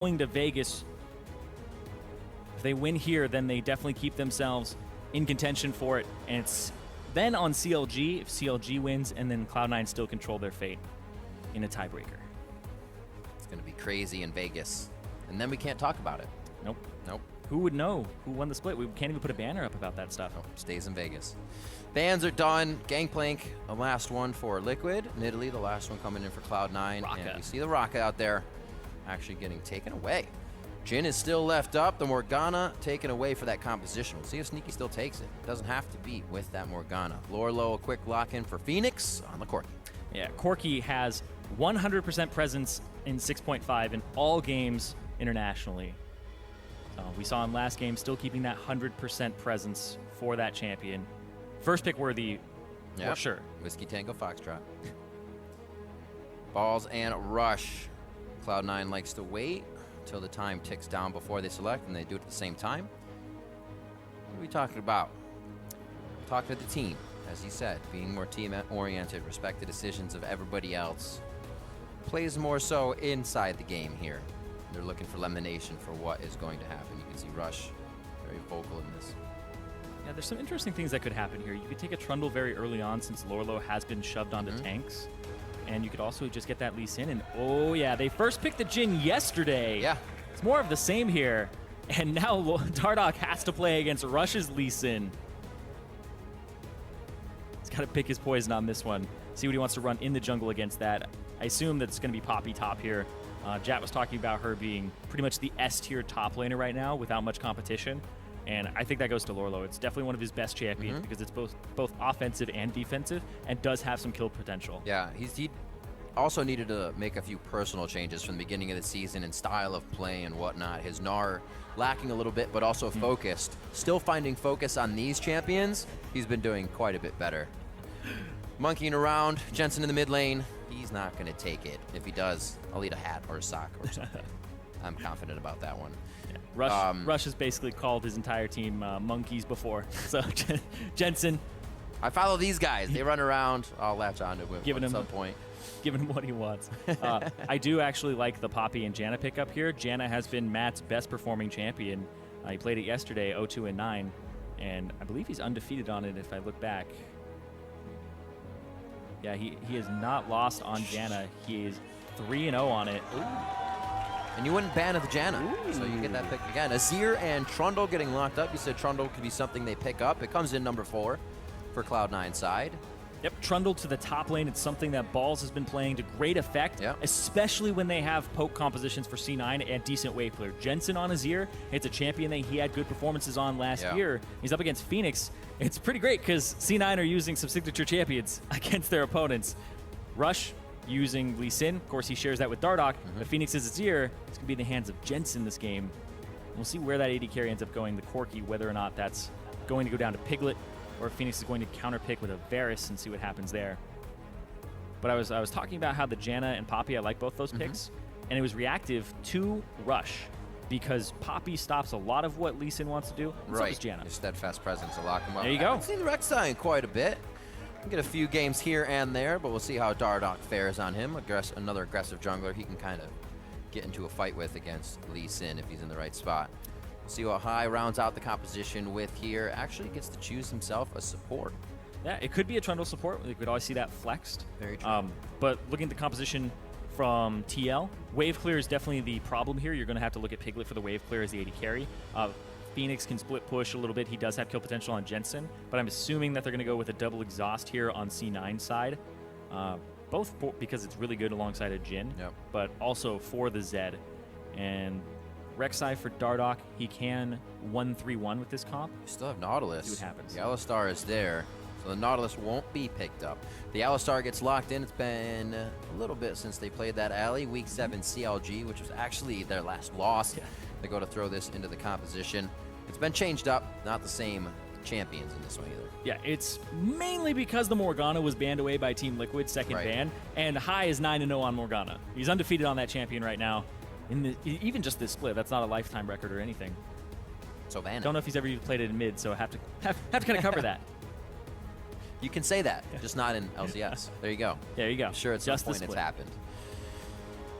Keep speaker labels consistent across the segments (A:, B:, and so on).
A: going to Vegas. If they win here, then they definitely keep themselves in contention for it. And it's then on CLG, if CLG wins, and then Cloud9 still control their fate in a tiebreaker.
B: It's going to be crazy in Vegas. And then we can't talk about it.
A: Nope.
B: Nope.
A: Who would know who won the split? We can't even put a banner up about that stuff.
B: Nope. Stays in Vegas. Bans are done. Gangplank, the last one for Liquid. Nidalee, the last one coming in for Cloud9.
A: Raka.
B: And we see the Raka out there actually getting taken away. Jhin is still left up. The Morgana taken away for that composition. We'll see if Sneaky still takes it. It doesn't have to be with that Morgana. Lorlo, a quick lock-in for Phoenix on the Corki.
A: Yeah, Corki has 100% presence in 6.5 in all games internationally. We saw him last game, still keeping that 100% presence for that champion. First pick worthy, for sure.
B: Whiskey Tango Foxtrot. Balls and rush. Cloud9 likes to wait until the time ticks down before they select, and they do it at the same time. What are we talking about? Talk to the team, as he said, being more team-oriented, respect the decisions of everybody else. Plays more so inside the game here. They're looking for elimination for what is going to happen. You can see Rush very vocal in this.
A: Yeah, there's some interesting things that could happen here. You could take a Trundle very early on since Lorlo has been shoved onto tanks. And you could also just get that Lee Sin. And oh yeah, they first picked the Jhin yesterday.
B: Yeah.
A: It's more of the same here. And now Dardoch has to play against Rush's Lee Sin. He's got to pick his poison on this one. See what he wants to run in the jungle against that. I assume that's going to be Poppy top here. Jat was talking about her being pretty much the S-tier top laner right now without much competition. And I think that goes to Lorlo. It's definitely one of his best champions because it's both offensive and defensive and does have some kill potential.
B: Yeah, he also needed to make a few personal changes from the beginning of the season in style of play and whatnot. His Gnar lacking a little bit, but also focused. Still finding focus on these champions. He's been doing quite a bit better. Monkeying around, Jensen in the mid lane. He's not going to take it. If he does, I'll eat a hat or a sock or something. I'm confident about that one.
A: Yeah. Rush has basically called his entire team monkeys before. So Jensen.
B: I follow these guys. They run around. I'll latch onto him at some point.
A: Giving him what he wants. I do actually like the Poppy and Janna pickup here. Janna has been Matt's best performing champion. He played it yesterday, 0-2-9, and I believe he's undefeated on it if I look back. Yeah, he has not lost on Janna. He is 3-0 on it.
B: Ooh. And you wouldn't ban the Janna, so you get that pick again. Azir and Trundle getting locked up. You said Trundle could be something they pick up. It comes in number 4 for Cloud9 side.
A: Yep, Trundle to the top lane. It's something that Balls has been playing to great effect, especially when they have poke compositions for C9 and decent wave clear. Jensen on Azir, it's a champion that he had good performances on last year. He's up against Phoenix. It's pretty great because C9 are using some signature champions against their opponents. Rush using Lee Sin. Of course, he shares that with Dardoch, but Phoenix's Azir, it's going to be in the hands of Jensen this game. We'll see where that AD carry ends up going, the Corki, whether or not that's going to go down to Piglet, or Phoenix is going to counterpick with a Varus and see what happens there. But I was talking about how the Janna and Poppy, I like both those picks, and it was reactive to Rush because Poppy stops a lot of what Lee Sin wants to do, and so does Janna.
B: His steadfast presence to lock him up.
A: There you go.
B: I've seen Rek'Sai quite a bit. Get a few games here and there, but we'll see how Dardoch fares on him. Another aggressive jungler he can kind of get into a fight with against Lee Sin if he's in the right spot. We'll see what High rounds out the composition with here. Actually gets to choose himself a support.
A: Yeah, it could be a Trundle support. We could always see that flexed.
B: Very true.
A: But looking at the composition from TL, wave clear is definitely the problem here. You're going to have to look at Piglet for the wave clear as the AD carry. Phoenix can split push a little bit. He does have kill potential on Jensen, but I'm assuming that they're going to go with a double exhaust here on C9 side. Both because it's really good alongside a Jhin, but also for the Zed. And Rek'Sai for Dardoch, he can 1-3-1 with this comp.
B: You still have Nautilus.
A: See what happens.
B: The Alistar is there, so the Nautilus won't be picked up. The Alistar gets locked in. It's been a little bit since they played that alley. Week 7 CLG, which was actually their last loss. They go to throw this into the composition. It's been changed up. Not the same champions in this one either.
A: Yeah, it's mainly because the Morgana was banned away by Team Liquid, second ban, and High is 9-0 on Morgana. He's undefeated on that champion right now. Even just this split, that's not a lifetime record or anything.
B: So Vanna.
A: Don't know if he's ever even played it in mid, so I have to kind of cover that.
B: You can say that, just not in LCS. There you go.
A: There you go.
B: I'm sure at some point it's happened.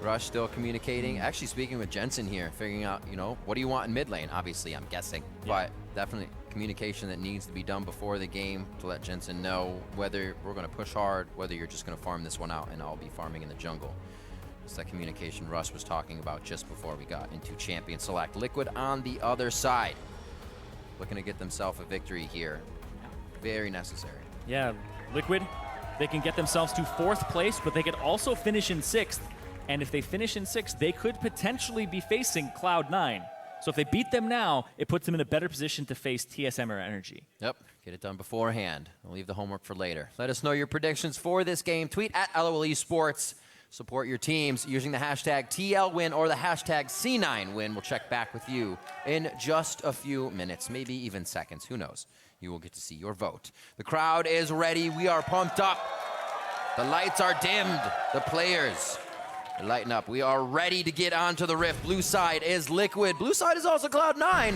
B: Rush still communicating. Actually speaking with Jensen here, figuring out, you know, what do you want in mid lane? Obviously, I'm guessing. But definitely communication that needs to be done before the game to let Jensen know whether we're going to push hard, whether you're just going to farm this one out, and I'll be farming in the jungle. It's that communication Russ was talking about just before we got into Champion Select. Liquid on the other side, looking to get themselves a victory here. Very necessary.
A: Yeah, Liquid, they can get themselves to 4th place, but they could also finish in 6th. And if they finish in 6th, they could potentially be facing Cloud9. So if they beat them now, it puts them in a better position to face TSM or Energy.
B: Yep, get it done beforehand. I'll leave the homework for later. Let us know your predictions for this game. Tweet at LOL Esports. Support your teams using the hashtag TLWin or the hashtag C9Win. We'll check back with you in just a few minutes, maybe even seconds. Who knows? You will get to see your vote. The crowd is ready. We are pumped up. The lights are dimmed. The players are lighting up. We are ready to get onto the Rift. Blue side is Liquid. Blue side is also Cloud9,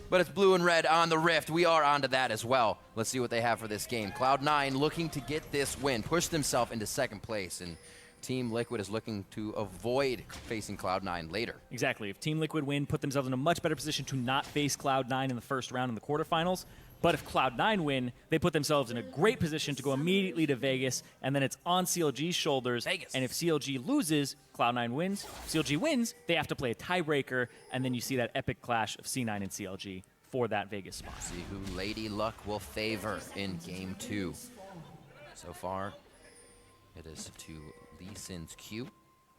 B: but it's blue and red on the Rift. We are onto that as well. Let's see what they have for this game. Cloud9 looking to get this win, push themselves into 2nd place, and Team Liquid is looking to avoid facing Cloud9 later.
A: Exactly. If Team Liquid win, put themselves in a much better position to not face Cloud9 in the 1st round in the quarterfinals. But if Cloud9 win, they put themselves in a great position to go immediately to Vegas, and then it's on CLG's shoulders.
B: Vegas.
A: And if CLG loses, Cloud9 wins. If CLG wins, they have to play a tiebreaker, and then you see that epic clash of C9 and CLG for that Vegas spot.
B: See who Lady Luck will favor in Game 2. So far, it is to Lee Sin's Q.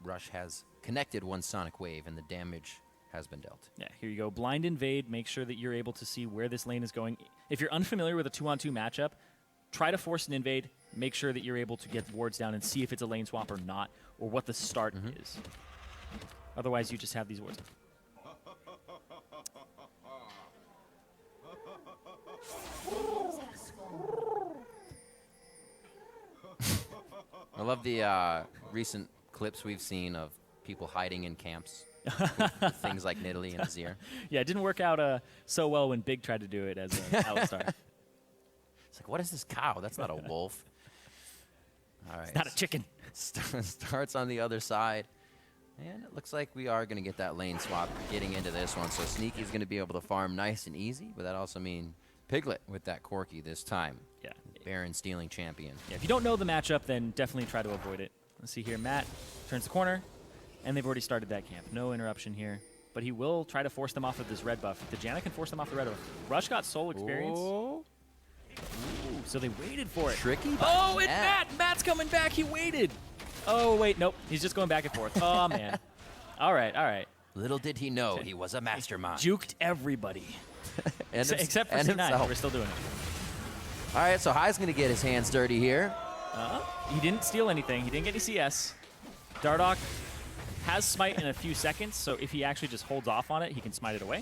B: Rush has connected one Sonic Wave, and the damage has been dealt.
A: Yeah, here you go. Blind invade. Make sure that you're able to see where this lane is going. If you're unfamiliar with a 2-on-2 matchup, try to force an invade. Make sure that you're able to get wards down and see if it's a lane swap or not, or what the start is. Otherwise, you just have these wards.
B: I love the recent clips we've seen of people hiding in camps with things like Nidalee and Azir.
A: Yeah, it didn't work out so well when Big tried to do it as an Alistar.
B: It's like, what is this cow? That's not a wolf. All right.
A: It's not a chicken.
B: Starts on the other side. And it looks like we are going to get that lane swap getting into this one. So Sneaky's going to be able to farm nice and easy, but that also means Piglet with that Corki this time.
A: Yeah.
B: Baron stealing champion.
A: Yeah, if you don't know the matchup, then definitely try to avoid it. Let's see here. Matt turns the corner, and they've already started that camp. No interruption here. But he will try to force them off of this red buff. The Janna can force them off the red buff. Rush got soul experience.
B: Oh.
A: Ooh, so they waited for it.
B: Tricky.
A: Oh, and Matt's coming back. He waited. Oh, wait, nope. He's just going back and forth. Oh, man. All right, all right.
B: Little did he know he was a mastermind.
A: Juked everybody. Except for
B: and
A: C9,
B: himself.
A: we're still doing it.
B: All right, so High's going to get his hands dirty here.
A: He didn't steal anything. He didn't get any CS. Dardoch has smite in a few seconds, so if he actually just holds off on it, he can smite it away.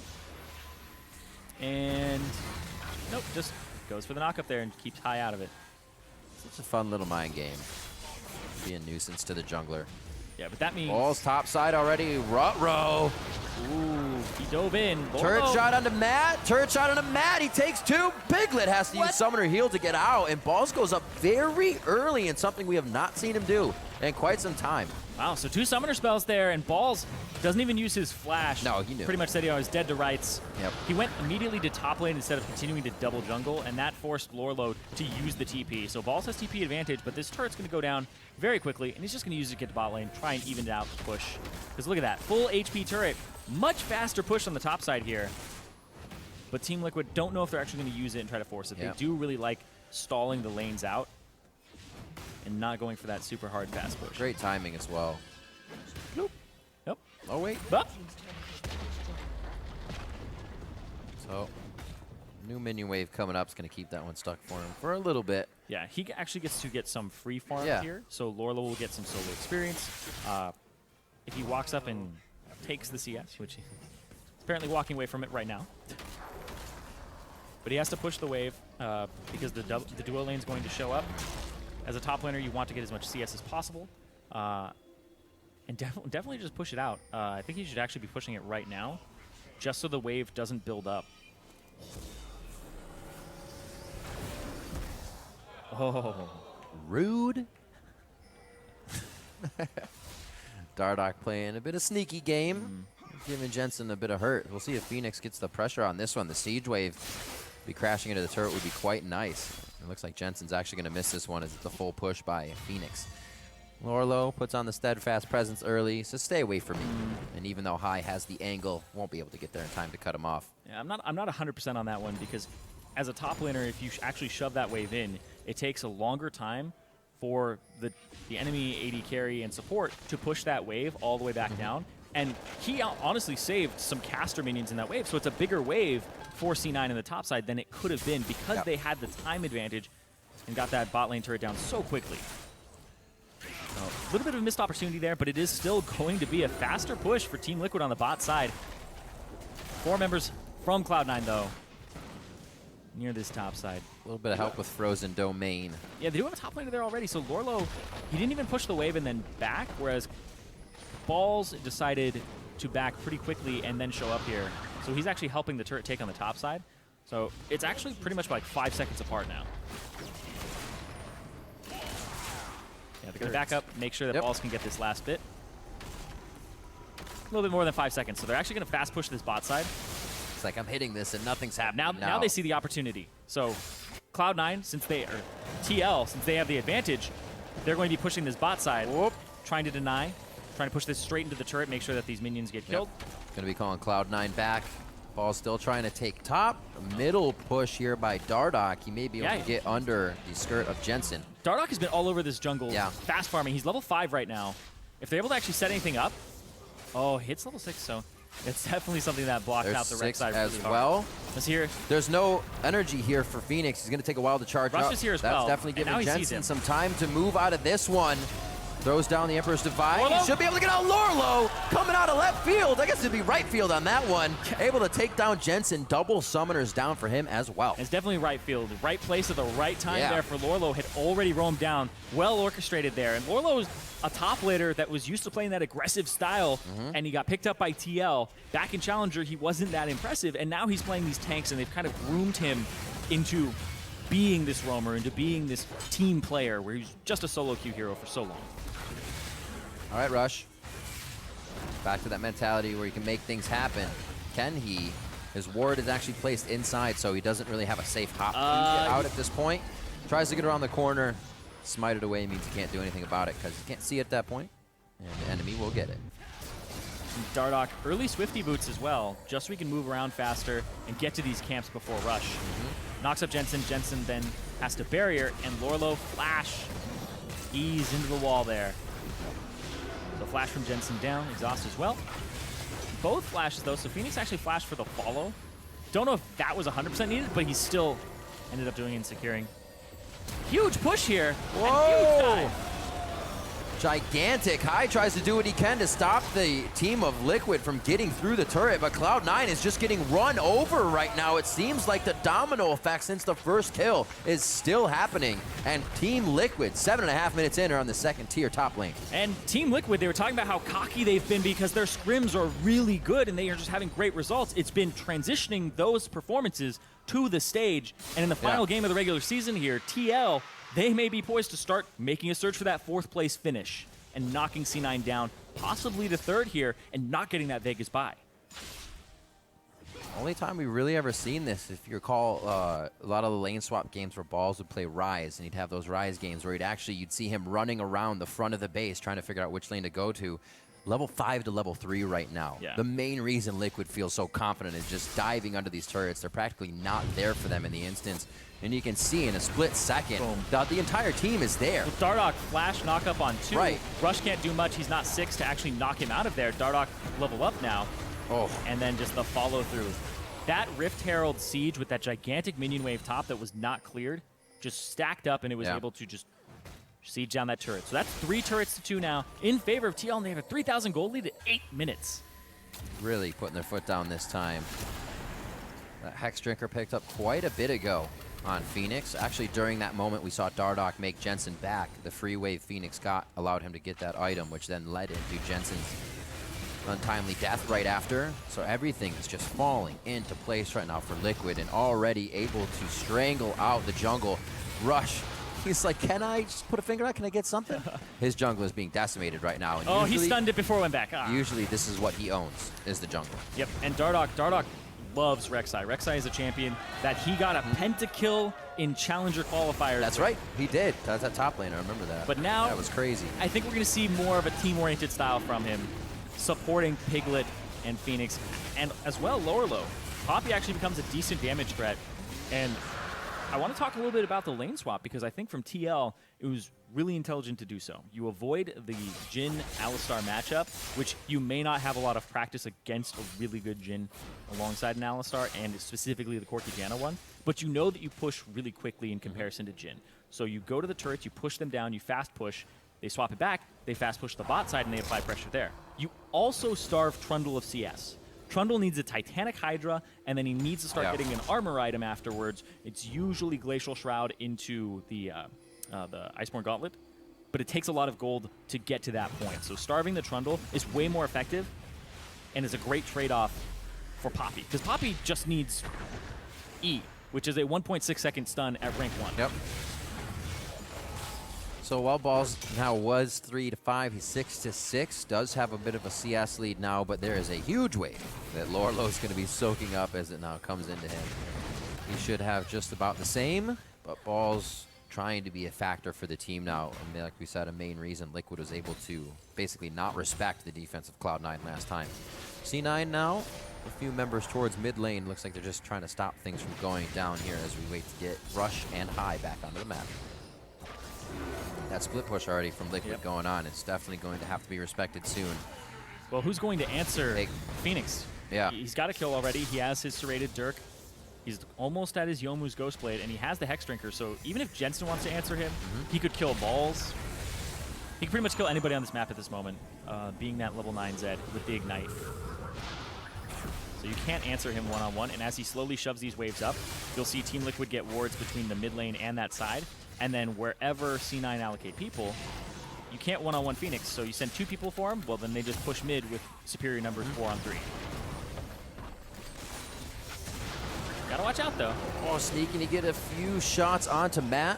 A: And nope, just goes for the knock up there and keeps High out of it.
B: Such a fun little mind game. Be a nuisance to the jungler.
A: Yeah, but that means...
B: Ball's top side already. Rut-row.
A: Ooh, he dove in.
B: Turret shot onto Matt. Turret shot onto Matt. He takes 2. Piglet has to use Summoner Heal to get out. And Balls goes up very early in something we have not seen him do in quite some time.
A: Wow, so 2 summoner spells there, and Balls doesn't even use his flash.
B: No, he knew.
A: Pretty much said he was dead to rights.
B: Yep.
A: He went immediately to top lane instead of continuing to double jungle, and that forced Lorelo to use the TP. So Balls has TP advantage, but this turret's going to go down very quickly, and he's just going to use it to get to bot lane, try and even out the push. Because look at that, full HP turret. Much faster push on the top side here. But Team Liquid don't know if they're actually going to use it and try to force it.
B: Yep.
A: They do really like stalling the lanes out and not going for that super hard fast push.
B: Great timing as well.
A: Nope. Nope.
B: Oh, wait.
A: But
B: So, new minion wave coming up is going to keep that one stuck for him for a little bit.
A: yeah, he actually gets to get some free farm
B: Yeah.
A: here. So Lorelo will get some solo experience. If he walks up and takes the CS, which he's apparently walking away from it right now. But he has to push the wave because the duo lane is going to show up. As a top laner, you want to get as much CS as possible. And definitely just push it out. I think he should actually be pushing it right now, just so the wave doesn't build up. Oh.
B: Rude. Dardoch playing a bit of sneaky game, giving Jensen a bit of hurt. We'll see if Phoenix gets the pressure on this one. The siege wave be crashing into the turret would be quite nice. It looks like Jensen's actually going to miss this one as it's a full push by Phoenix. Lorlo puts on the steadfast presence early, so stay away from me. And even though High has the angle, won't be able to get there in time to cut him off.
A: Yeah, I'm not 100% on that one because as a top laner, if you actually shove that wave in, it takes a longer time for the enemy AD carry and support to push that wave all the way back down. And he honestly saved some caster minions in that wave, so it's a bigger wave for C9 in the top side than it could have been because they had the time advantage and got that bot lane turret down so quickly. A little bit of a missed opportunity there, but it is still going to be a faster push for Team Liquid on the bot side. 4 members from Cloud9, though, near this top side.
B: A little bit of help with Frozen Domain.
A: Yeah, they do have a top laner there already, so Lorlo, he didn't even push the wave and then back, whereas Balls decided to back pretty quickly and then show up here. So he's actually helping the turret take on the top side. So it's actually pretty much like 5 seconds apart now. Yeah, they're going to back up, make sure that Balls can get this last bit. A little bit more than 5 seconds, so they're actually going to fast push this bot side.
B: It's like I'm hitting this and nothing's happening.
A: Now they see the opportunity. So Cloud9, since they are TL, since they have the advantage, they're going to be pushing this bot side, trying to deny, trying to push this straight into the turret, make sure that these minions get killed.
B: Going to be calling Cloud9 back. Ball's still trying to take top. Middle push here by Dardoch. He may be able to get under the skirt of Jensen.
A: Dardoch has been all over this jungle, fast farming. He's level 5 right now. If they're able to actually set anything up, hits level 6, so it's definitely something that blocked out the red side
B: as well.
A: Let's hear.
B: There's no energy here for Phoenix. He's going to take a while to charge
A: Rush
B: up.
A: is here as
B: That's
A: well.
B: definitely giving Jensen some time to move out of this one. Throws down the Emperor's Divide. He should be able to get out Lorlo coming out of left field. I guess it'd be right field on that one. Able to take down Jensen. Double summoners down for him as well.
A: It's definitely right field. Right place at the right time there for Lorlo. Had already roamed down. Well orchestrated there. And Lorlo's a top laner that was used to playing that aggressive style, and he got picked up by TL. Back in Challenger, he wasn't that impressive, and now he's playing these tanks, and they've kind of groomed him into being this roamer, into being this team player where he's just a solo queue hero for so long.
B: All right, Rush. Back to that mentality where he can make things happen. Can he? His ward is actually placed inside, so he doesn't really have a safe hop out at this point. Tries to get around the corner. Smite it away means he can't do anything about it because he can't see it at that point, and the enemy will get it.
A: Dardoch, early Swifty boots as well, just so we can move around faster and get to these camps before Rush. Knocks up Jensen. Jensen then has to barrier, and Lorlo flash. Ease into the wall there. So flash from Jensen down, exhaust as well. Both flashes though, so Phoenix actually flashed for the follow. Don't know if that was 100% needed, but he still ended up doing and securing. Huge push here.
B: Whoa!
A: And huge dive.
B: Gigantic. High tries to do what he can to stop the team of Liquid from getting through the turret, but Cloud9 is just getting run over right now. It seems like the domino effect since the first kill is still happening. And Team Liquid, 7.5 minutes in, are on the second tier top lane.
A: And Team Liquid, they were talking about how cocky they've been because their scrims are really good and they are just having great results. It's been transitioning those performances to the stage. And in the final game of the regular season here, TL, they may be poised to start making a search for that 4th place finish and knocking C9 down, possibly to 3rd here, and not getting that Vegas bye.
B: Only time we really ever seen this, if you recall, a lot of the lane swap games where Balls would play Rise, and he'd have those Rise games where you'd see him running around the front of the base trying to figure out which lane to go to. Level 5 to level 3 right now. The main reason Liquid feels so confident is just diving under these turrets. They're practically not there for them in the instance. And you can see in a split second that the entire team is there.
A: With Dardoch flash knock up on 2. Rush can't do much. He's not 6 to actually knock him out of there. Dardoch level up now. And then just the follow through. That Rift Herald siege with that gigantic minion wave top that was not cleared just stacked up, and it was able to just siege down that turret. So that's 3 turrets to 2 now in favor of TL, and they have a 3,000 gold lead at 8 minutes.
B: Really putting their foot down this time. That Hex Drinker picked up quite a bit ago on Phoenix. Actually, during that moment, we saw Dardoch make Jensen back. The free wave Phoenix got allowed him to get that item, which then led into Jensen's untimely death right after. So everything is just falling into place right now for Liquid, and already able to strangle out the jungle. Rush He's like, can I just put a finger out? Can I get something? His jungle is being decimated right now. And
A: oh, he stunned it before it went back. Ah.
B: Usually this is what he owns, is the jungle.
A: Yep, and Dardoch loves Rek'Sai. Rek'Sai is a champion that he got a pentakill in Challenger qualifiers.
B: That's right, he did. That's that top lane, I remember that.
A: But now,
B: that was crazy.
A: I think we're going to see more of a team-oriented style from him, supporting Piglet and Phoenix, and as well low. Poppy actually becomes a decent damage threat, and I want to talk a little bit about the lane swap because I think from TL, it was really intelligent to do so. You avoid the Jhin Alistar matchup, which you may not have a lot of practice against a really good Jhin alongside an Alistar, and specifically the Corki Janna one, but you know that you push really quickly in comparison to Jhin. So you go to the turrets, you push them down, you fast push, they swap it back, they fast push the bot side, and they apply pressure there. You also starve Trundle of CS. Trundle needs a Titanic Hydra, and then he needs to start getting an armor item afterwards. It's usually Glacial Shroud into the Iceborne Gauntlet, but it takes a lot of gold to get to that point. So starving the Trundle is way more effective and is a great trade-off for Poppy, because Poppy just needs E, which is a 1.6 second stun at rank 1.
B: Yep. So while Balls now was 3-5, he's 6-6. Does have a bit of a CS lead now, but there is a huge wave that Lorlo's going to be soaking up as it now comes into him. He should have just about the same, but Balls trying to be a factor for the team now. I mean, like we said, a main reason Liquid was able to basically not respect the defense of Cloud9 last time. C9 now, a few members towards mid lane. Looks like they're just trying to stop things from going down here as we wait to get Rush and High back onto the map. That split push already from Liquid going on. It's definitely going to have to be respected soon.
A: Well, who's going to answer Phoenix?
B: Yeah.
A: He's got a kill already. He has his serrated Dirk. He's almost at his Yomu's Ghostblade, and he has the Hex Drinker, so even if Jensen wants to answer him, he could kill Balls. He can pretty much kill anybody on this map at this moment, being that level 9 Zed with the Ignite. So you can't answer him one-on-one, and as he slowly shoves these waves up, you'll see Team Liquid get wards between the mid lane and that side, and then wherever C9 allocate people, you can't one-on-one Phoenix, so you send 2 people for him, well then they just push mid with superior numbers 4-on-3. Gotta watch out though.
B: Oh, sneaking to get a few shots onto Matt.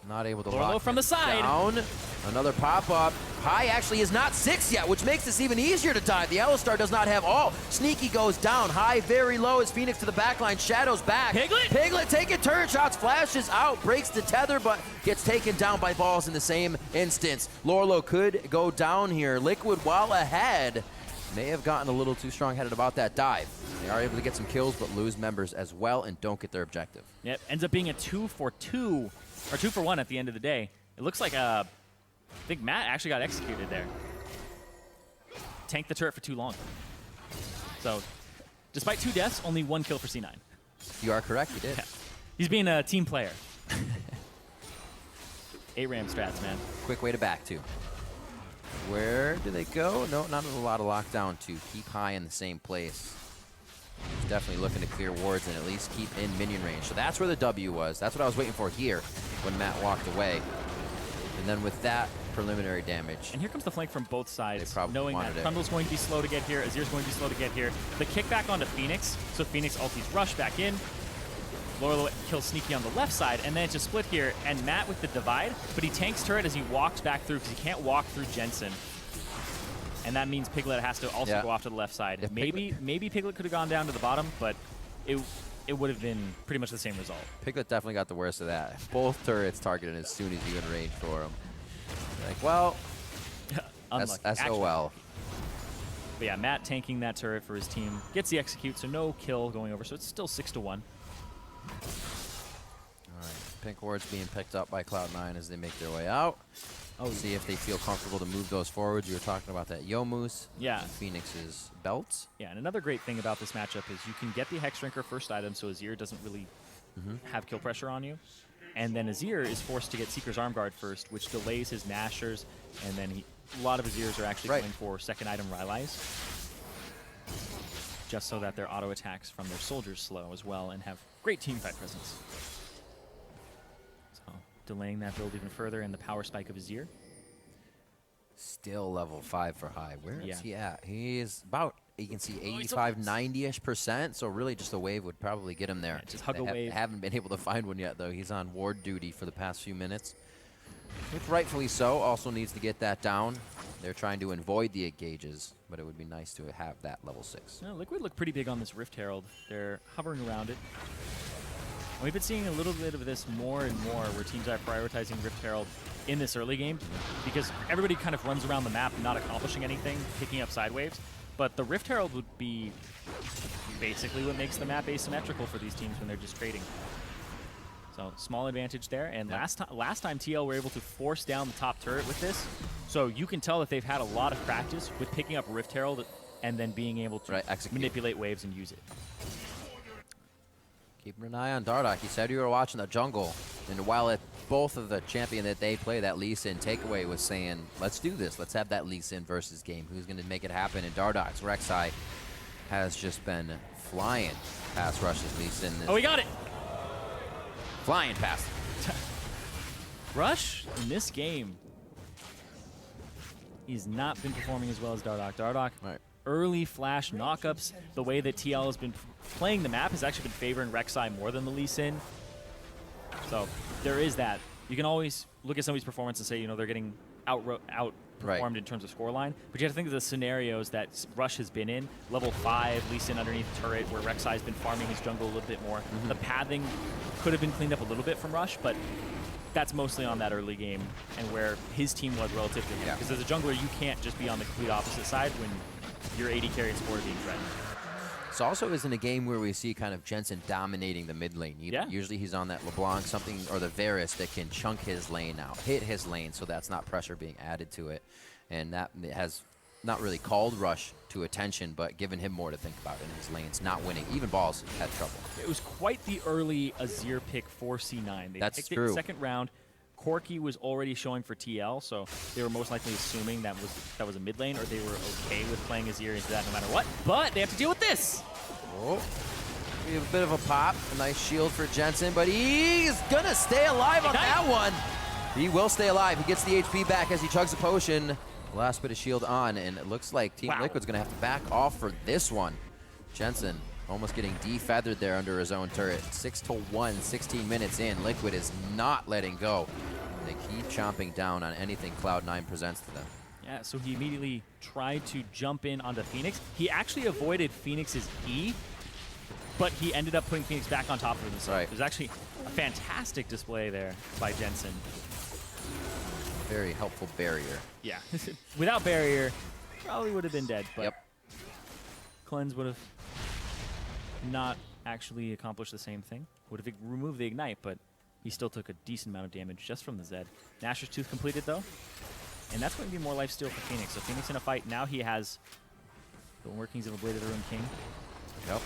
B: Not able to lock
A: from the side.
B: Down. Another pop-up. High actually is not 6 yet, which makes this even easier to dive. The Alistar does not have all. Sneaky goes down. High very low as Phoenix to the backline. Shadows back. Piglet taking turn shots. Flashes out. Breaks the tether, but gets taken down by Balls in the same instance. Lorlo could go down here. Liquid, while ahead, may have gotten a little too strong-headed about that dive. They are able to get some kills, but lose members as well and don't get their objective.
A: Yep, ends up being a 2-for-2, or 2-for-1 at the end of the day. It looks like I think Matt actually got executed there. Tanked the turret for too long. So, despite 2 deaths, only 1 kill for C9.
B: You are correct, he did.
A: Yeah. He's being a team player. 8 Ram strats, man.
B: Quick way to back, too. Where do they go? No, not a lot of lockdown to keep High in the same place. He's definitely looking to clear wards and at least keep in minion range. So that's where the W was. That's what I was waiting for here when Matt walked away. And then with that, preliminary damage.
A: And here comes the flank from both sides,
B: knowing
A: that Trundle's going to be slow to get here, Azir's going to be slow to get here. The kickback onto Phoenix, so Phoenix ultis Rush back in. Lorlo kills Sneaky on the left side, and then it's just split here, and Matt with the divide, but he tanks turret as he walks back through because he can't walk through Jensen. And that means Piglet has to also go off to the left side. Maybe Piglet could have gone down to the bottom, but it would have been pretty much the same result.
B: Piglet definitely got the worst of that. Both turrets targeted as soon as you in range for him. Like, well, SOL.
A: But yeah, Matt tanking that turret for his team. Gets the execute, so no kill going over, so it's still 6-1.
B: All right, pink wards being picked up by Cloud9 as they make their way out. See if they feel comfortable to move those forwards. You were talking about that Yomu's and Phoenix's belts.
A: Yeah, and another great thing about this matchup is you can get the Hex Drinker first item, so Azir doesn't really have kill pressure on you. And then Azir is forced to get Seeker's Arm Guard first, which delays his Nashers, and then a lot of Azirs are actually going for second item Rylai's, just so that their auto attacks from their soldiers slow as well and have great teamfight presence. So delaying that build even further, and the power spike of Azir.
B: Still level 5 for High. Where is he at? He is about you can see 85, 90-ish%. So really just a wave would probably get him there.
A: Yeah, just hug a wave.
B: Haven't been able to find one yet, though. He's on ward duty for the past few minutes, which rightfully so. Also needs to get that down. They're trying to avoid the engages, but it would be nice to have that level 6.
A: Yeah, Liquid look pretty big on this Rift Herald. They're hovering around it. And we've been seeing a little bit of this more and more where teams are prioritizing Rift Herald in this early game because everybody kind of runs around the map not accomplishing anything, picking up side waves. But the Rift Herald would be basically what makes the map asymmetrical for these teams when they're just trading. So small advantage there, and last time TL were able to force down the top turret with this. So you can tell that they've had a lot of practice with picking up Rift Herald and then being able to manipulate waves and use it.
B: Keeping an eye on Dardoch. He said you were watching the jungle, and while both of the champion that they play, that Lee Sin takeaway was saying, let's do this. Let's have that Lee Sin versus game. Who's going to make it happen? And Dardoch's Rek'Sai has just been flying past Rush's Lee Sin.
A: Oh, we got it!
B: Flying past.
A: Rush, in this game, he's not been performing as well as Dardoch. Dardoch, early flash knockups. The way that TL has been playing the map has actually been favoring Rek'Sai more than the Lee Sin. So there is that. You can always look at somebody's performance and say, you know, they're getting outperformed in terms of scoreline. But you have to think of the scenarios that Rush has been in. Level 5, Lee Sin underneath the turret, where Rek'Sai has been farming his jungle a little bit more. The pathing could have been cleaned up a little bit from Rush, but that's mostly on that early game and where his team was relative to him. Because as a jungler, you can't just be on the complete opposite side when your AD carry and support are being threatened.
B: This also isn't a game where we see kind of Jensen dominating the mid lane. Usually he's on that LeBlanc or the Varus that can chunk his lane out, hit his lane, so that's not pressure being added to it. And that has not really called Rush to attention, but given him more to think about in his lanes, not winning. Even Balls had trouble. It
A: was quite the early Azir pick for C9. They picked it in the second round. Corki was already showing for TL, so they were most likely assuming that was a mid lane, or they were okay with playing Azir into that no matter what. But they have to deal with this.
B: Oh, we have a bit of a pop. A nice shield for Jensen, but he's gonna stay alive on that one. He will stay alive. He gets the HP back as he chugs a potion. Last bit of shield on, and it looks like Team Liquid's gonna have to back off for this one. Jensen almost getting defeathered there under his own turret. 6-1, 16 minutes in. Liquid is not letting go. They keep chomping down on anything Cloud9 presents to them.
A: Yeah, so he immediately tried to jump in onto Phoenix. He actually avoided Phoenix's E, but he ended up putting Phoenix back on top of himself. It was actually a fantastic display there by Jensen.
B: Very helpful barrier.
A: Yeah, without barrier, probably would have been dead, but Cleanse would have not actually accomplished the same thing. Would have removed the Ignite, but he still took a decent amount of damage just from the Zed. Nashor's Tooth completed, though. And that's going to be more lifesteal for Phoenix. So Phoenix in a fight. Now he has the workings of a Blade of the Ruined King.
B: Yep.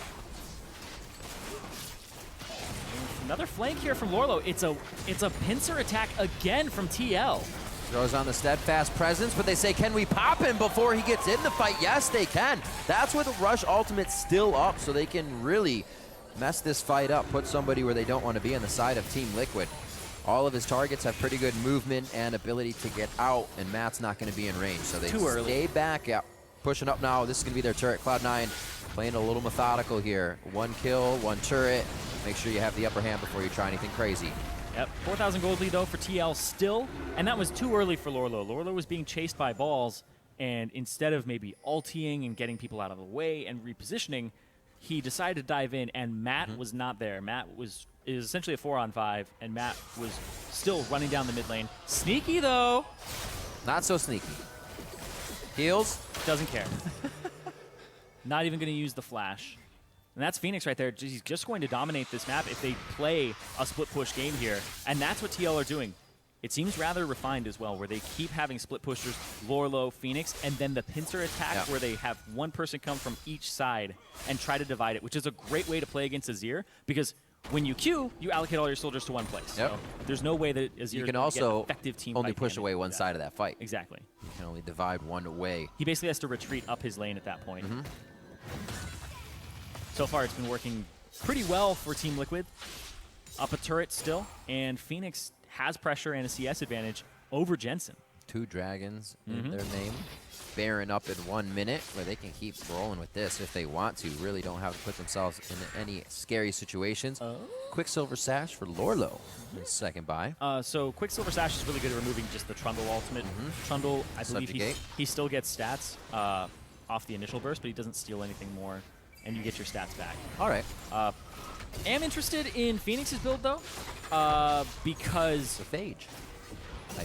A: Another flank here from Lorlo. It's a pincer attack again from TL.
B: Throws on the steadfast presence, but they say, can we pop him before he gets in the fight? Yes, they can. That's with the Rush ultimate still up, so they can really mess this fight up, put somebody where they don't want to be on the side of Team Liquid. All of his targets have pretty good movement and ability to get out, and Matt's not going to be in range, so they stay back. Yeah, pushing up now. This is going to be their turret. Cloud9 playing a little methodical here. One kill, one turret. Make sure you have the upper hand before you try anything crazy.
A: Yep, 4,000 gold lead, though, for TL still, and that was too early for Lorlo. Lorlo was being chased by Balls, and instead of maybe ulting and getting people out of the way and repositioning, he decided to dive in, and Matt was not there. Matt is essentially a 4-on-5, and Matt was still running down the mid lane. Sneaky, though.
B: Not so sneaky. Heals.
A: Doesn't care. Not even going to use the flash. And that's Phoenix right there. He's just going to dominate this map if they play a split push game here. And that's what TL are doing. It seems rather refined as well, where they keep having split pushers, Lorlo, Phoenix, and then the pincer attack where they have one person come from each side and try to divide it, which is a great way to play against Azir, because when you queue, you allocate all your soldiers to one place. So there's no way that Azir
B: can also
A: get effective team
B: only push away one side of that fight.
A: Exactly.
B: You can only divide one way.
A: He basically has to retreat up his lane at that point. So far, it's been working pretty well for Team Liquid. Up a turret still, and Phoenix has pressure and a CS advantage over Jensen.
B: 2 dragons in their name. Baron up in 1 minute, where they can keep rolling with this if they want to. Really don't have to put themselves in any scary situations. Quicksilver Sash for Lorlo, his second buy.
A: So Quicksilver Sash is really good at removing just the Trundle ultimate. Trundle, I believe he still gets stats off the initial burst, but he doesn't steal anything more, and you get your stats back.
B: All right.
A: Am interested in Phoenix's build, though, because...
B: The Phage.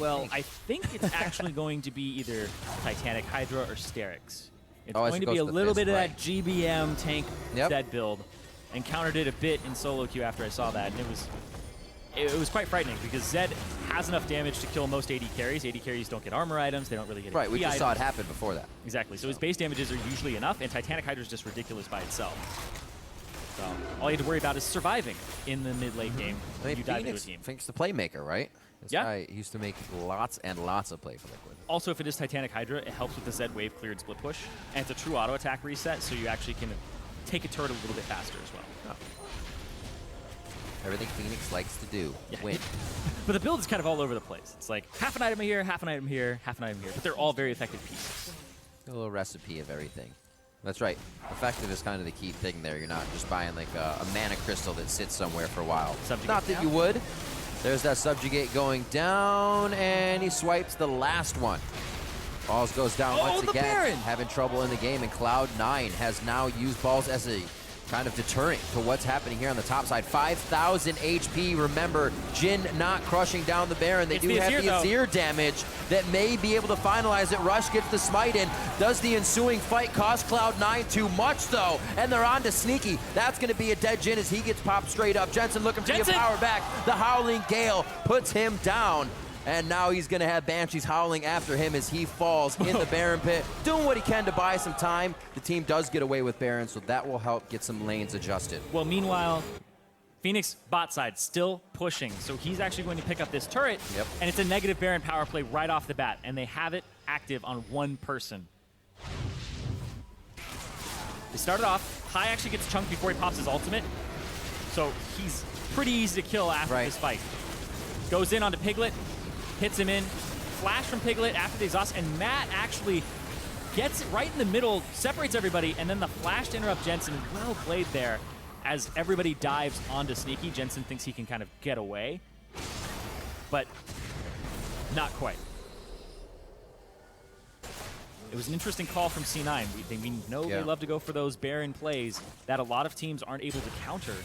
A: I think it's actually going to be either Titanic Hydra or Sterix. It's
B: Oh,
A: going to be a little bit of that GBM tank Zed build, and countered it a bit in solo queue after I saw that, and it was quite frightening because Zed has enough damage to kill most AD carries. AD carries don't get armor items, they don't really get
B: Right, we just
A: items.
B: saw it happen before that.
A: Exactly, so his base damages are usually enough, and Titanic Hydra is just ridiculous by itself. So all you have to worry about is surviving in the mid-late game.
B: I mean,
A: you dive into a team.
B: Phoenix the playmaker, right? This guy used to make lots and lots of play for Liquid.
A: Also, if it is Titanic Hydra, it helps with the Zed wave cleared split push, and it's a true auto attack reset, so you actually can take a turret a little bit faster as well.
B: Everything Phoenix likes to do, win.
A: But the build is kind of all over the place. It's like half an item here, half an item here, half an item here, but they're all very effective pieces.
B: A little recipe of everything. That's right. Effective is kind of the key thing there. You're not just buying like a mana crystal that sits somewhere for a while.
A: Subjugate
B: not that you would. There's that Subjugate going down, and he swipes the last one. Balls goes down once again.
A: Baron!
B: Having trouble in the game, and Cloud9 has now used Balls as a kind of deterrent to what's happening here on the top side. 5,000 HP. Remember, Jhin not crushing down the Baron. They do have the Azir damage that may be able to finalize it. Rush gets the smite in. Does the ensuing fight cost Cloud9 too much, though? And they're on to Sneaky. That's going to be a dead Jhin as he gets popped straight up. Jensen looking for the power back. The Howling Gale puts him down. And now he's going to have Banshees howling after him as he falls in the Baron pit, doing what he can to buy some time. The team does get away with Baron, so that will help get some lanes adjusted.
A: Well, meanwhile, Phoenix bot side still pushing, so he's actually going to pick up this turret, and it's a negative Baron power play right off the bat, and they have it active on one person. They started off, Hai actually gets chunked before he pops his ultimate, so he's pretty easy to kill after this fight. Goes in onto Piglet, hits him in, flash from Piglet after the exhaust, and Matt actually gets it right in the middle, separates everybody, and then the flash to interrupt Jensen. Well played there. As everybody dives onto Sneaky, Jensen thinks he can kind of get away, but not quite. It was an interesting call from C9. We know they love to go for those Baron plays that a lot of teams aren't able to counter.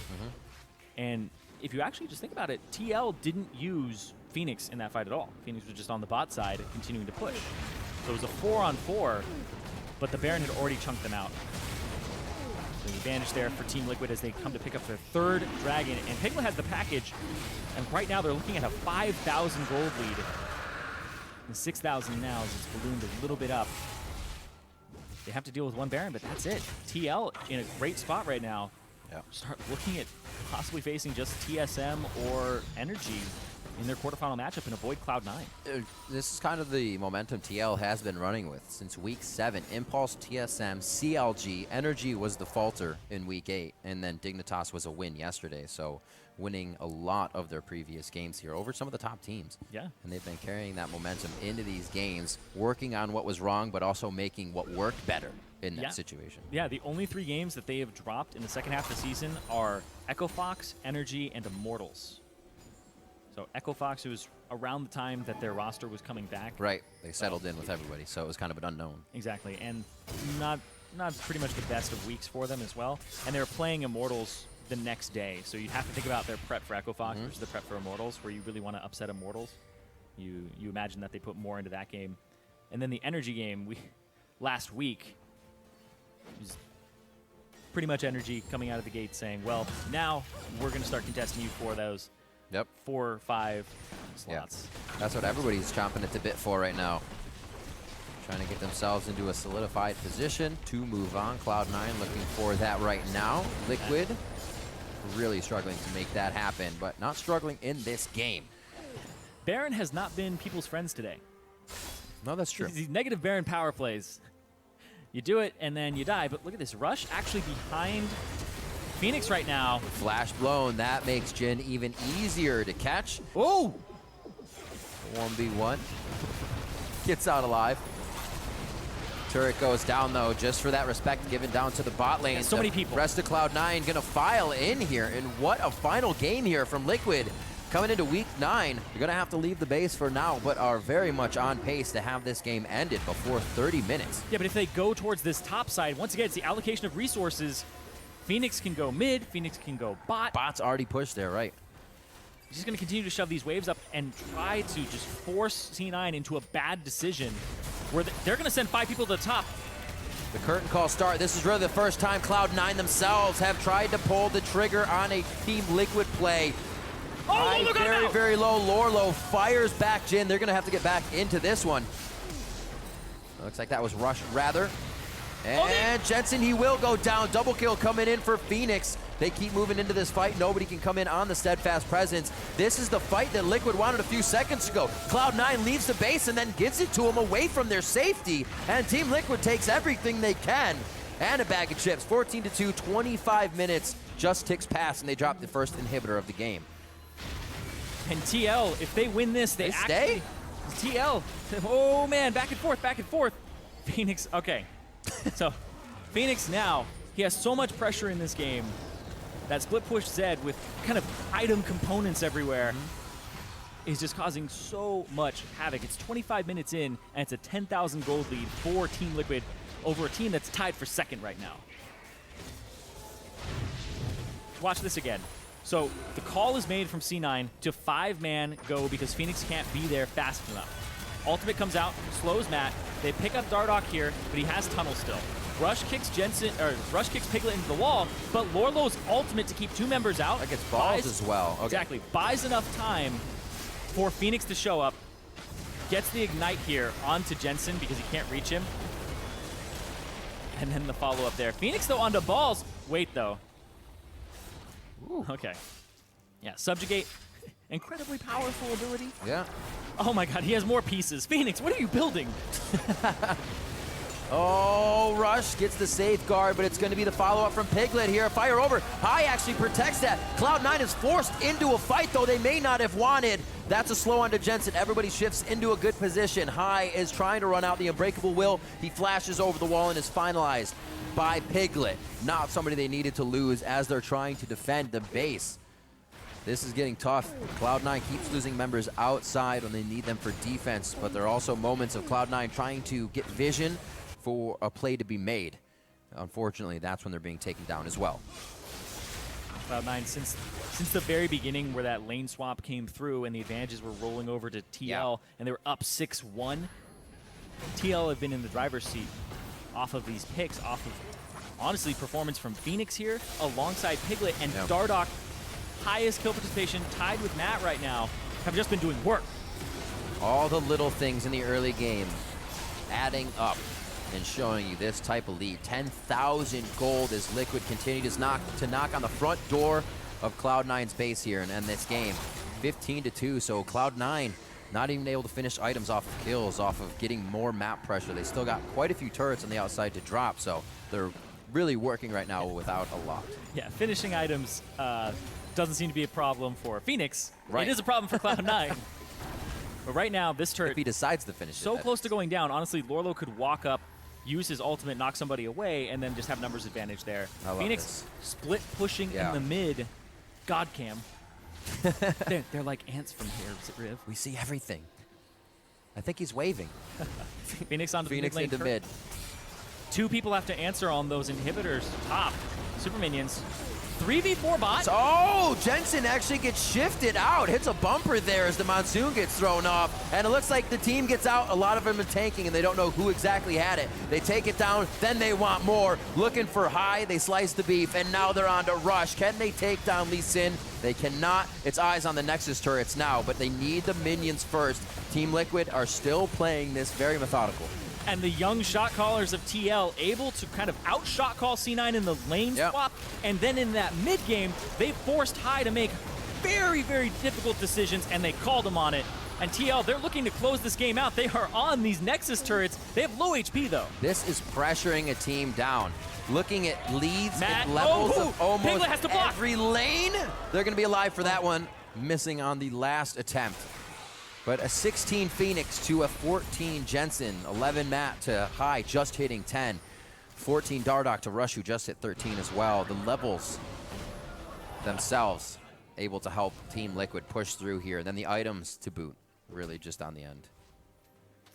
A: And if you actually just think about it, TL didn't use Phoenix in that fight at all. Phoenix was just on the bot side, continuing to push. So it was a 4-on-4, but the Baron had already chunked them out. So the advantage there for Team Liquid as they come to pick up their third dragon. And Piglet has the package, and right now they're looking at a 5,000 gold lead. And 6,000 now as it's ballooned a little bit up. They have to deal with one Baron, but that's it. TL in a great spot right now. Start looking at possibly facing just TSM or Energy in their quarterfinal matchup and avoid Cloud9.
B: This is kind of the momentum TL has been running with since week 7. Impulse, TSM, CLG, Energy was the falter in week 8, and then Dignitas was a win yesterday. So winning a lot of their previous games here over some of the top teams. And they've been carrying that momentum into these games, working on what was wrong, but also making what worked better in that situation.
A: The only 3 games that they have dropped in the second half of the season are Echo Fox, Energy, and Immortals. So Echo Fox, it was around the time that their roster was coming back.
B: Right, they settled in with everybody, so it was kind of an unknown.
A: Exactly, and not pretty much the best of weeks for them as well. And they were playing Immortals the next day, so you'd have to think about their prep for Echo Fox versus the prep for Immortals, where you really want to upset Immortals. You imagine that they put more into that game. And then the Energy game last week was pretty much Energy coming out of the gate saying, well, now we're going to start contesting you for those 4 or 5 slots.
B: That's what everybody's chomping at the bit for right now. Trying to get themselves into a solidified position to move on. Cloud9 looking for that right now. Liquid really struggling to make that happen, but not struggling in this game.
A: Baron has not been people's friends today.
B: No, that's true.
A: These negative Baron power plays. You do it, and then you die. But look at this. Rush actually behind Phoenix right now.
B: Flash blown. That makes Jhin even easier to catch.
A: Oh!
B: 1v1. Gets out alive. Turret goes down, though, just for that respect given down to the bot lane.
A: Yeah, so many people.
B: Rest of Cloud9 going to file in here. And what a final game here from Liquid. Coming into week 9, you're going to have to leave the base for now, but are very much on pace to have this game ended before 30 minutes.
A: Yeah, but if they go towards this top side, once again, it's the allocation of resources. Phoenix can go mid, Phoenix can go bot.
B: Bot's already pushed there, right?
A: He's just going to continue to shove these waves up and try to just force C9 into a bad decision where they're going to send 5 people to the top.
B: The curtain call start. This is really the first time Cloud9 themselves have tried to pull the trigger on a Team Liquid play.
A: Oh,
B: very, very low. Lorlo fires back Jin. They're going to have to get back into this one. Looks like that was Rush, rather. And Jensen, he will go down. Double kill coming in for Phoenix. They keep moving into this fight. Nobody can come in on the Steadfast presence. This is the fight that Liquid wanted a few seconds ago. Cloud9 leaves the base and then gives it to them away from their safety. And Team Liquid takes everything they can. And a bag of chips. 14-2, 25 minutes just ticks past, and they drop the first inhibitor of the game.
A: And TL, if they win this, they
B: stay?
A: TL, oh man, back and forth, back and forth. Phoenix, okay. So, Phoenix now, he has so much pressure in this game. That split push Zed with kind of item components everywhere is just causing so much havoc. It's 25 minutes in, and it's a 10,000 gold lead for Team Liquid over a team that's tied for second right now. Watch this again. So the call is made from C9 to 5-man go because Phoenix can't be there fast enough. Ultimate comes out, slows Matt. They pick up Dardoch here, but he has tunnel still. Rush kicks Rush kicks Piglet into the wall, but Lorlo's ultimate to keep 2 members out.
B: That gets balls as well. Okay.
A: Exactly. Buys enough time for Phoenix to show up. Gets the ignite here onto Jensen because he can't reach him. And then the follow-up there. Phoenix, though, onto balls. Wait, though. Ooh. Okay. Yeah, Subjugate, incredibly powerful ability.
B: Yeah.
A: Oh my god, he has more pieces. Phoenix, what are you building?
B: Oh, Rush gets the safeguard, but it's going to be the follow-up from Piglet here. Fire over. High actually protects that. Cloud9 is forced into a fight, though they may not have wanted. That's a slow onto Jensen. Everybody shifts into a good position. High is trying to run out the Unbreakable Will. He flashes over the wall and is finalized by Piglet. Not somebody they needed to lose as they're trying to defend the base. This is getting tough. Cloud9 keeps losing members outside when they need them for defense, but there are also moments of Cloud9 trying to get vision for a play to be made. Unfortunately, that's when they're being taken down as well.
A: Cloud9, since the very beginning where that lane swap came through and the advantages were rolling over to TL and they were up 6-1, TL have been in the driver's seat off of these picks, off of, honestly, performance from Phoenix here alongside Piglet and Dardoch. Highest kill participation, tied with Matt right now, have just been doing work.
B: All the little things in the early game adding up and showing you this type of lead. 10,000 gold as Liquid continues to knock on the front door of Cloud9's base here and end this game. 15-2, so Cloud9 not even able to finish items off of kills, off of getting more map pressure. They still got quite a few turrets on the outside to drop, so they're really working right now without a lot.
A: Yeah, finishing items doesn't seem to be a problem for Phoenix.
B: Right.
A: It is a problem for Cloud9. But right now, this turret,
B: if he decides to finish
A: so close to going down, honestly, Lorlo could walk up, use his ultimate, knock somebody away, and then just have numbers advantage there. Phoenix split pushing in the mid. God cam. they're like ants from here, is it Riv?
B: We see everything. I think he's waving.
A: Phoenix onto
B: Phoenix
A: the mid lane.
B: into mid.
A: 2 people have to answer on those inhibitors. Top. Super minions. 3v4 bot.
B: Oh, Jensen actually gets shifted out. Hits a bumper there as the Monsoon gets thrown off. And it looks like the team gets out. A lot of them are tanking, and they don't know who exactly had it. They take it down, then they want more. Looking for High, they slice the beef, and now they're on to Rush. Can they take down Lee Sin? They cannot. It's eyes on the Nexus turrets now, but they need the minions first. Team Liquid are still playing this very methodical.
A: And the young shot callers of TL able to kind of out-shot call C9 in the lane swap. And then in that mid-game, they forced High to make very, very difficult decisions, and they called him on it. And TL, they're looking to close this game out. They are on these Nexus turrets. They have low HP, though.
B: This is pressuring a team down. Looking at leads
A: Matt,
B: and levels of almost
A: Piglet has to block.
B: every lane. They're going to be alive for that one. Missing on the last attempt. But a 16 Phoenix to a 14 Jensen, 11 Matt to High, just hitting 10. 14 Dardoch to Rush, who just hit 13 as well. The levels themselves able to help Team Liquid push through here. Then the items to boot, really just on the end.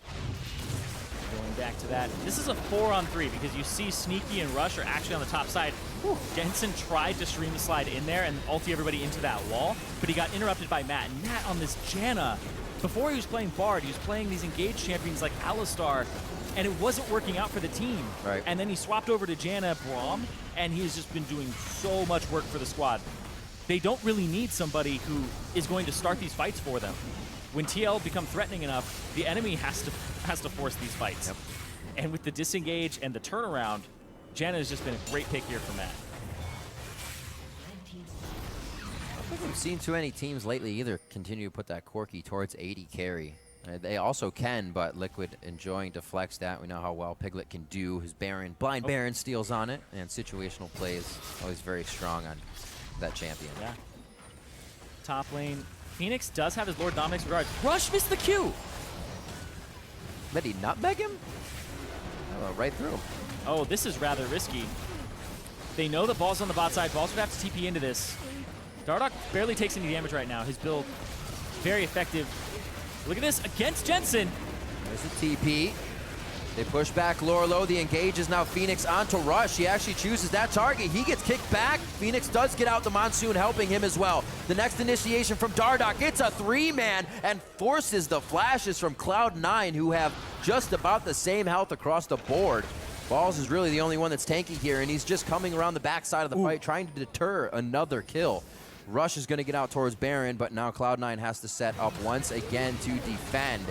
A: Going back to that, this is a 4-on-3 because you see Sneaky and Rush are actually on the top side. Whew. Jensen tried to stream the slide in there and ulti everybody into that wall, but he got interrupted by Matt. And Matt on this Janna, before he was playing Bard, he was playing these engaged champions like Alistar, and it wasn't working out for the team.
B: Right.
A: And then he swapped over to Janna Braum, and he's just been doing so much work for the squad. They don't really need somebody who is going to start these fights for them. When TL become threatening enough, the enemy has to force these fights.
B: Yep.
A: And with the disengage and the turnaround, Janna has just been a great pick here for Matt.
B: I don't think we've seen too many teams lately either continue to put that Corki towards 80 carry. They also can, but Liquid enjoying to flex that. We know how well Piglet can do. His Baron, blind Baron steals on it, and situational plays always very strong on that champion.
A: Yeah. Top lane, Phoenix does have his Lord Dominic's regards. Rush missed the Q.
B: Did he nutmeg him? Oh, right through.
A: Oh, this is rather risky. They know the ball's on the bot side. Balls would have to TP into this. Dardoch barely takes any damage right now. His build, very effective. Look at this, against Jensen.
B: There's a TP. They push back Lorlo. The engage is now Phoenix onto Rush. He actually chooses that target. He gets kicked back. Phoenix does get out the Monsoon, helping him as well. The next initiation from Dardoch. It's a 3-man and forces the flashes from Cloud9, who have just about the same health across the board. Balls is really the only one that's tanky here, and he's just coming around the backside of the fight, trying to deter another kill. Rush is going to get out towards Baron, but now Cloud9 has to set up once again to defend.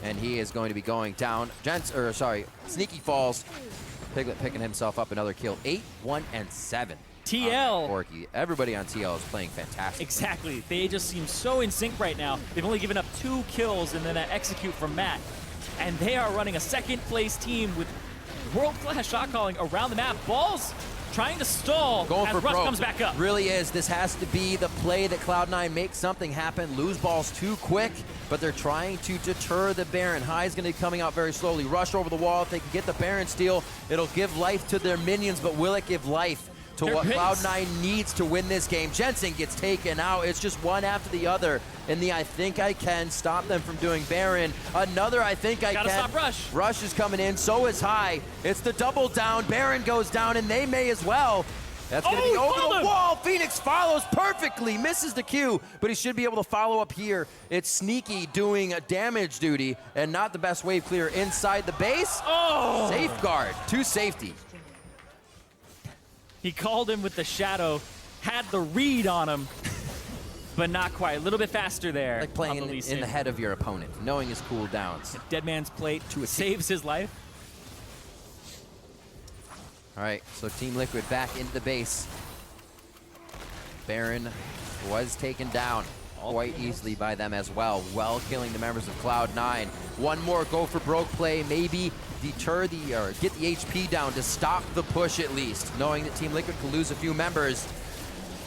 B: And he is going to be going down. Sneaky falls. Piglet picking himself up another kill. 8, 1, and 7.
A: TL.
B: Corki. Everybody on TL is playing fantastic.
A: Exactly. They just seem so in sync right now. They've only given up 2 kills and then that execute from Matt. And they are running a second-place team with world-class shot calling around the map. Balls trying to stall
B: Going
A: as
B: for
A: Rush
B: broke.
A: comes back up.
B: Really is. This has to be the play that Cloud9 makes something happen. Lose balls too quick, but they're trying to deter the Baron. High's going to be coming out very slowly. Rush over the wall. If they can get the Baron steal, it'll give life to their minions, but will it give life to what Cloud9 needs to win this game? Jensen gets taken out. It's just one after the other. And the I think I can stop them from doing Baron. Another I think I
A: Gotta
B: can.
A: stop Rush.
B: Rush is coming in. So is High. It's the double down. Baron goes down, and they may as well. That's going to be over the wall. Phoenix follows perfectly, misses the Q, but he should be able to follow up here. It's Sneaky doing damage duty, and not the best wave clear inside the base.
A: Oh!
B: Safeguard to safety.
A: He called him with the shadow, had the read on him, but not quite. A little bit faster there.
B: Like playing in the head of your opponent, knowing his cooldowns.
A: Dead Man's Plate saves his life.
B: All right, so Team Liquid back into the base. Baron was taken down quite easily by them as well, killing the members of Cloud9. One more go for broke play, maybe deter or get the HP down to stop the push at least, knowing that Team Liquid could lose a few members.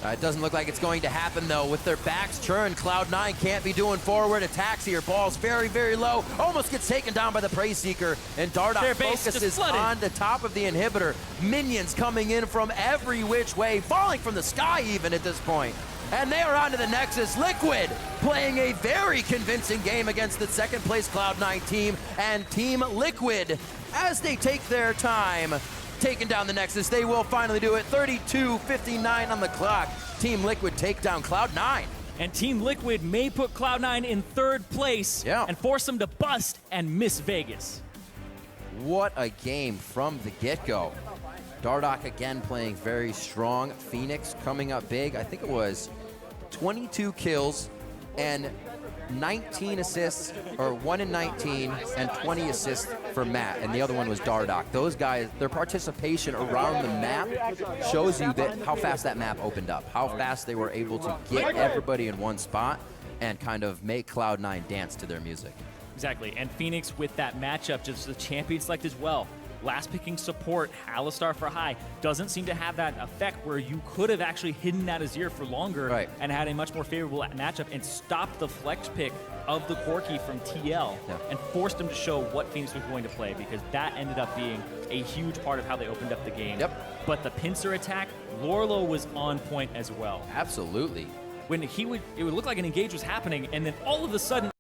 B: It doesn't look like it's going to happen though. With their backs turned, Cloud9 can't be doing forward attacks here. Ball's very, very low. Almost gets taken down by the Praise Seeker. And Dardoch focuses on the top of the inhibitor. Minions coming in from every which way, falling from the sky even at this point. And they are on to the Nexus. Liquid playing a very convincing game against the second place Cloud9 team. And Team Liquid, as they take their time, taking down the Nexus. They will finally do it. 32:59 on the clock. Team Liquid take down Cloud9.
A: And Team Liquid may put Cloud9 in 3rd place and force them to bust and miss Vegas.
B: What a game from the get-go. Dardoch again playing very strong. Phoenix coming up big. I think it was 22 kills and 19 assists, or 1 in 19, and 20 assists for Matt, and the other one was Dardoch. Those guys, their participation around the map shows you that how fast that map opened up, how fast they were able to get everybody in one spot and kind of make Cloud9 dance to their music.
A: Exactly, and Phoenix with that matchup, just the champion select as well. last picking support, Alistar for high, doesn't seem to have that effect where you could have actually hidden that Azir for longer and had a much more favorable matchup and stopped the flex pick of the Corki from TL and forced him to show what Phoenix was going to play, because that ended up being a huge part of how they opened up the game. But the pincer attack, Lorlo was on point as well.
B: Absolutely.
A: When it would look like an engage was happening, and then all of a sudden